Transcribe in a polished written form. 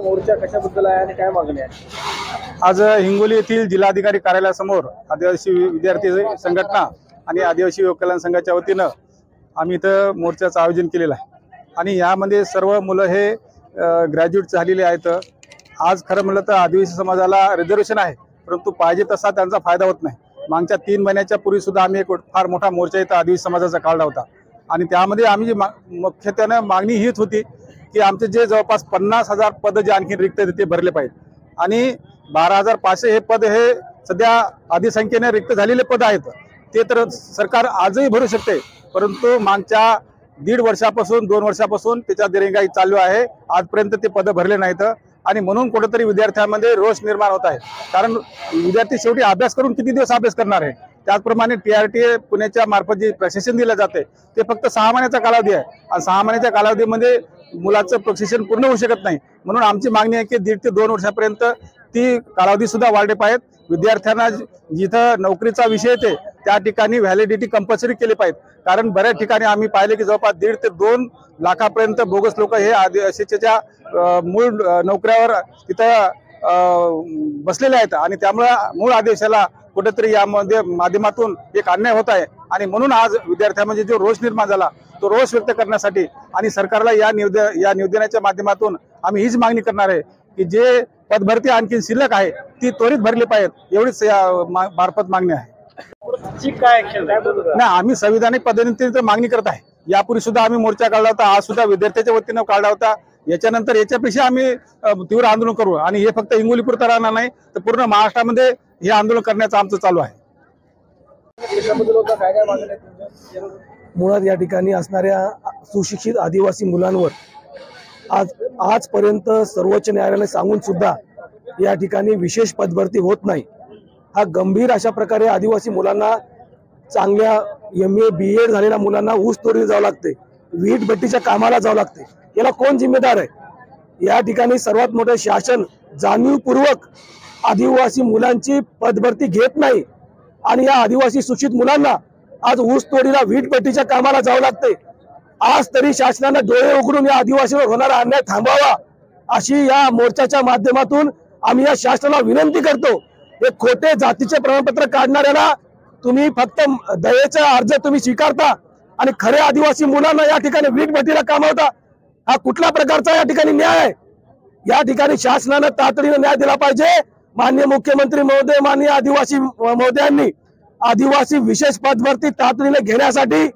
मोर्चा कशाबद्दल आहे आणि काय मागणी आहे? आज हिंगोली येथील जिल्हाधिकारी कार्यालयासमोर आदिवासी विद्यार्थी संघटना आणि आदिवासी युवक कल्याण संघाच्या वतीनं आम्ही इथं मोर्चाचं आयोजन केलेलं आहे आणि यामध्ये सर्व मुलं हे ग्रॅज्युएट झालेले आहेत। आज खरं म्हणलं तर आदिवासी समाजाला रिझर्वेशन आहे, परंतु पाहिजे तसा त्यांचा फायदा होत नाही। मागच्या 3 महिन्याच्या पूर्वी सुद्धा आम्ही एक फार मोठा मोर्चा इथं आदिवासी समाजाचा काढला होता आणि त्यामध्ये आम्ही जी मुख्यत्वे मागणी हीच होती की आमचे जे जवळपास 50,000 पद जे आणखी रिक्त आहेत ते भरले पाहिजे आणि 12,500 हे पद हे सध्या अधिसंख्येने रिक्त झालेले पद आहेत। ते तर सरकार आजही भरू शकते, परंतु मागच्या 1.5 वर्षापासून 2 वर्षापासून त्याच्या दिरंगाई चालू आहे। आजपर्यंत ते पद भरले नाहीत आणि म्हणून कुठेतरी विद्यार्थ्यांमध्ये रोष निर्माण होत आहे। कारण विद्यार्थी शेवटी अभ्यास करून किती दिवस अभ्यास करणार आहे। त्याचप्रमाणे TRTA पुण्याच्या मार्फत जे प्रशिक्षण दिलं जाते ते फक्त 6 महिन्याचा कालावधी आहे आणि 6 महिन्याच्या कालावधीमध्ये मुलाचं प्रशिक्षण पूर्ण होऊ शकत नाही। म्हणून आमची मागणी आहे की 1.5 ते 2 वर्षापर्यंत ती कालावधी सुद्धा वाढले पाहिजेत। विद्यार्थ्यांना जिथं नोकरीचा विषय येते त्या ठिकाणी व्हॅलिडिटी कंपल्सरी केली पाहिजे। कारण बऱ्याच ठिकाणी आम्ही पाहिले की जवळपास 1.5 ते 2 लाखापर्यंत बोगस लोक हे आदिवासीच्या मूळ नोकऱ्यावर तिथं बसलेले आहेत आणि त्यामुळे मूळ आदेशाला कुठेतरी यामध्ये माध्यमातून एक अन्याय होत आहे आणि म्हणून आज विद्यार्थ्यांमध्ये जो रोष निर्माण झाला तो रोष व्यक्त करण्यासाठी आणि सरकारला या निवेदनाच्या माध्यमातून आम्ही हीच मागणी करणार आहे की जे पदभरती आणखी शिल्लक आहे ती त्वरित भरली पाहिजेत, एवढीच या मार्फत मागणी आहे। नाही, आम्ही संविधानिक पद्धतीने मागणी करत आहे। यापूर्वी सुद्धा आम्ही मोर्चा काढला होता, आज सुद्धा विद्यार्थ्याच्या वतीनं काढला होता। याच्यानंतर याच्यापेक्षा आम्ही तीव्र आंदोलन करू आणि हे फक्त हिंगोलीपुरतं राहणार नाही तर पूर्ण महाराष्ट्रामध्ये हे आंदोलन करण्याचं आमचं चालू आहे। मुळात या ठिकाणी असणाऱ्या सुशिक्षित आदिवासी मुलांवर आजपर्यंत सर्वोच्च न्यायालयाने सांगून सुद्धा या ठिकाणी विशेष पदभरती होत नाही। हा गंभीर अशा प्रकारे आदिवासी मुलांना चांगल्या MA BEd झालेल्या मुलांना ऊस तोडीला जावं लागते, वीट भट्टीच्या कामाला जावं लागते। याला कोण जिम्मेदार आहे? या ठिकाणी सर्वात मोठं शासन जाणीवपूर्वक आदिवासी मुलांची पदभरती घेत नाही आणि या आदिवासी सुशिक्षित मुलांना आज ऊस तोडीला वीट भट्टीच्या कामाला जावं लागते। आज तरी शासनानं डोळे उघडून या आदिवासीवर होणारा अन्याय थांबवावा अशी या मोर्चाच्या माध्यमातून आम्ही या शासनाला विनंती करतो। हे खोटे जातीचे प्रमाणपत्र काढणाऱ्याला तुम्ही फक्त दयेचा अर्ज तुम्ही स्वीकारता आणि खरे आदिवासी मुलांना या ठिकाणी वीट भट्टीला कामावता। हा कुठल्या प्रकारचा या ठिकाणी न्याय आहे? या ठिकाणी शासनानं तातडीने न्याय दिला पाहिजे। माननीय मुख्यमंत्री महोदय, माननीय आदिवासी महोदयांनी आदिवासी विशेष पदभरती तातडीने घेण्यासाठी